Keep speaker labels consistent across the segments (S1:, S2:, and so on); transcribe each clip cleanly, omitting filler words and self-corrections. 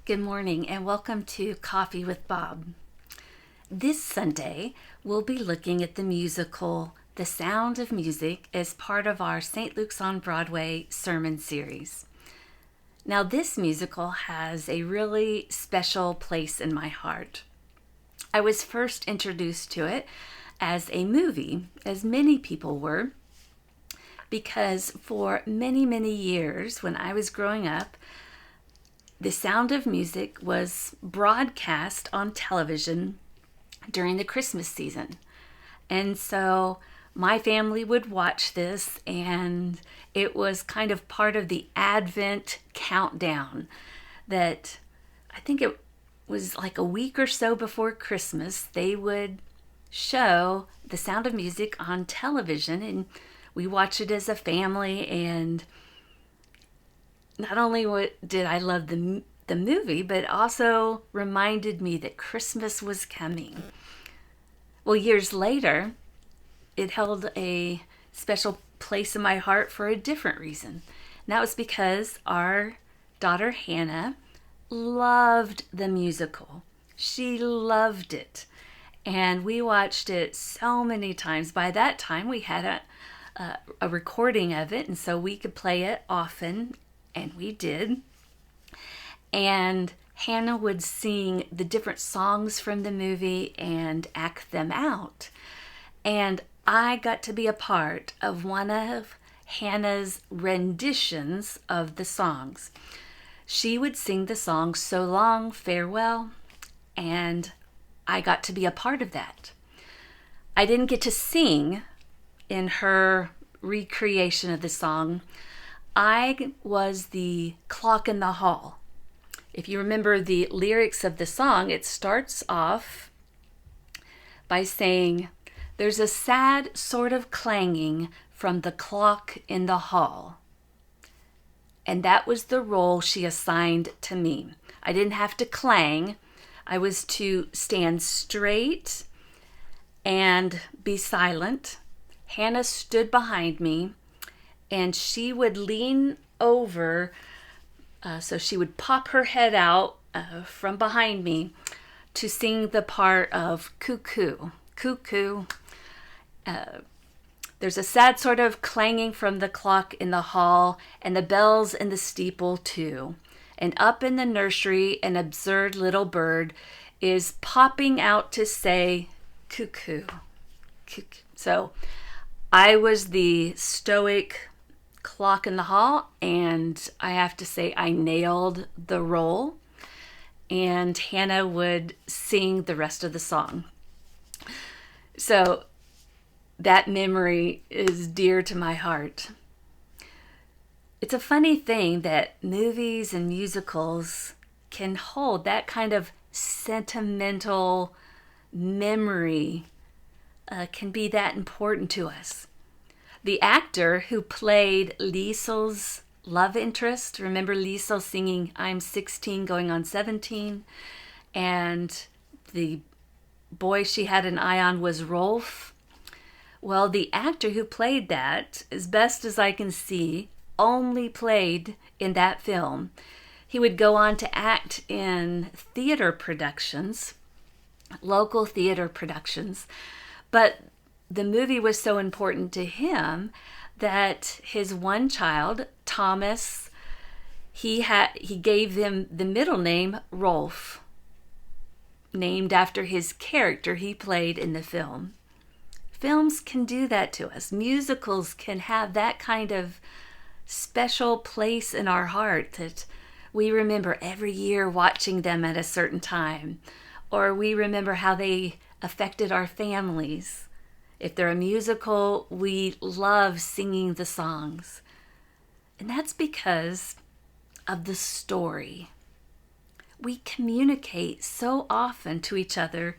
S1: Good morning and welcome to Coffee with Bob. This Sunday, we'll be looking at the musical The Sound of Music as part of our St. Luke's on Broadway sermon series. Now, this musical has a really special place in my heart. I was first introduced to it as a movie, as many people were, because for many years when I was growing up, The Sound of Music was broadcast on television during the Christmas season. And so my family would watch this, and it was kind of part of the Advent countdown that I think it was like a week or so before Christmas, they would show The Sound of Music on television, and we watched it as a family. And not only did I love the movie, but it also reminded me that Christmas was coming. Well, years later, it held a special place in my heart for a different reason. And that was because our daughter Hannah loved the musical. She loved it. And we watched it so many times. By that time, we had a recording of it, and so we could play it often. And we did. And Hannah would sing the different songs from the movie and act them out. And I got to be a part of one of Hannah's renditions of the songs. She would sing the song So Long, Farewell, and I got to be a part of that. I didn't get to sing in her recreation of the song. I was the clock in the hall. If you remember the lyrics of the song, it starts off by saying, "There's a sad sort of clanging from the clock in the hall." And that was the role she assigned to me. I didn't have to clang. I was to stand straight and be silent. Hannah stood behind me, and she would lean over, so she would pop her head out from behind me to sing the part of cuckoo. Cuckoo. There's a sad sort of clanging from the clock in the hall, and the bells in the steeple too. And up in the nursery, an absurd little bird is popping out to say cuckoo. Cuckoo. So I was the stoic clock in the hall, and I have to say I nailed the role, and Hannah would sing the rest of the song. So that memory is dear to my heart. It's a funny thing that movies and musicals can hold that kind of sentimental memory, can be that important to us. The actor who played Liesel's love interest, remember Liesel singing I'm 16 going on 17, and the boy she had an eye on was Rolf. Well, the actor who played that, as best as I can see, only played in that film. He would go on to act in theater productions, local theater productions, but the movie was so important to him that his one child, Thomas, he gave him the middle name Rolf, named after his character he played in the film. Films can do that to us. Musicals can have that kind of special place in our heart that we remember every year watching them at a certain time, or we remember how they affected our families. If they're a musical, we love singing the songs. And that's because of the story. We communicate so often to each other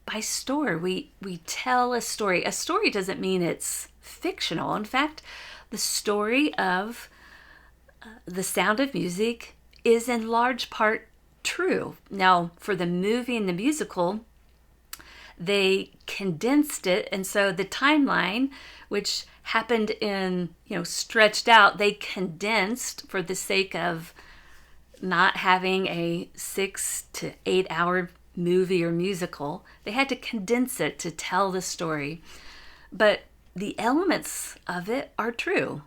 S1: by story. We tell a story. A story doesn't mean it's fictional. In fact, the story of The Sound of Music is in large part true. Now, for the movie and the musical, they condensed it, and so the timeline, which happened in, stretched out, they condensed for the sake of not having a 6 to 8 hour movie or musical. They had to condense it to tell the story. But the elements of it are true.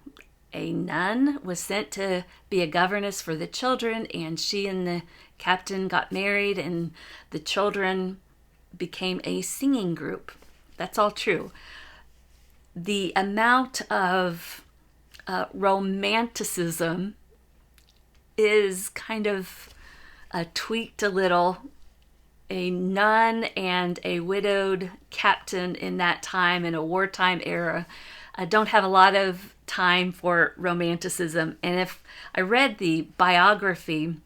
S1: A nun was sent to be a governess for the children, and she and the captain got married, and the children became a singing group. That's all true. The amount of romanticism is kind of tweaked a little. A nun and a widowed captain in that time, in a wartime era, don't have a lot of time for romanticism. And if I read the biography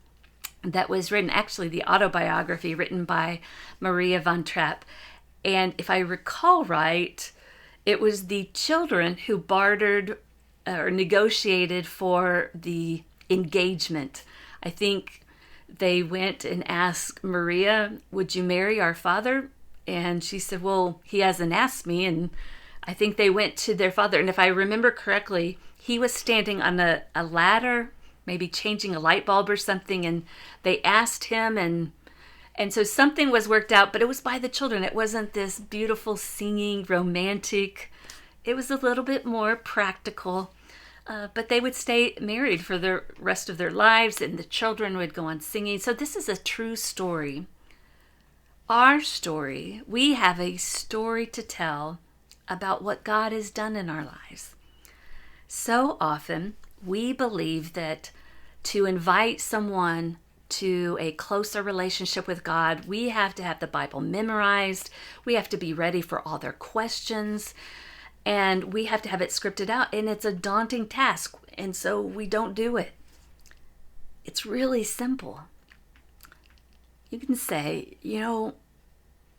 S1: that was written, actually the autobiography written by Maria von Trapp, and if I recall right, it was the children who bartered or negotiated for the engagement. I think they went and asked Maria, "Would you marry our father?" And she said, "Well, he hasn't asked me." And I think they went to their father. And if I remember correctly, he was standing on a ladder, maybe changing a light bulb or something. And they asked him, and so something was worked out, but it was by the children. It wasn't this beautiful singing, romantic. It was a little bit more practical. But they would stay married for the rest of their lives, and the children would go on singing. So this is a true story. Our story, we have a story to tell about what God has done in our lives. So often, we believe that to invite someone to a closer relationship with God, we have to have the Bible memorized. We have to be ready for all their questions. And we have to have it scripted out, and it's a daunting task, and so we don't do it. It's really simple. You can say,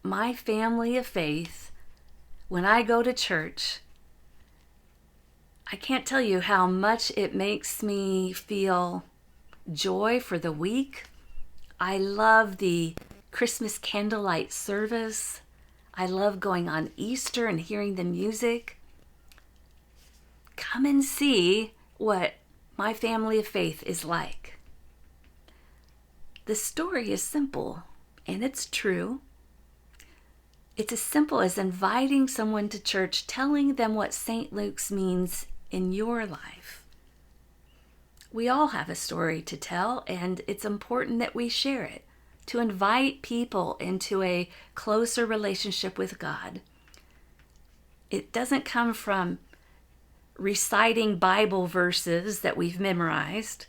S1: my family of faith, when I go to church, I can't tell you how much it makes me feel joy for the week. I love the Christmas candlelight service. I love going on Easter and hearing the music. Come and see what my family of faith is like. The story is simple, and it's true. It's as simple as inviting someone to church, telling them what St. Luke's means in your life. We all have a story to tell, and it's important that we share it, to invite people into a closer relationship with God. It doesn't come from reciting Bible verses that we've memorized.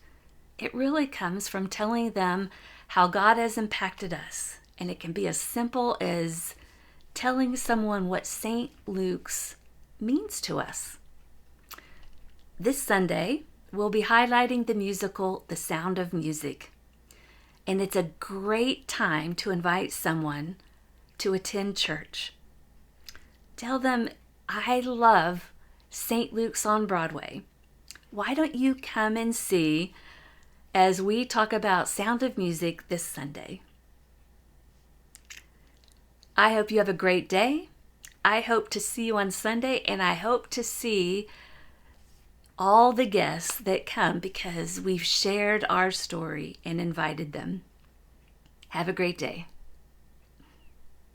S1: It really comes from telling them how God has impacted us. And it can be as simple as telling someone what St. Luke's means to us. This Sunday, we'll be highlighting the musical The Sound of Music. And it's a great time to invite someone to attend church. Tell them, I love St. Luke's on Broadway. Why don't you come and see as we talk about Sound of Music this Sunday? I hope you have a great day. I hope to see you on Sunday, and I hope to see all the guests that come because we've shared our story and invited them. Have a great day.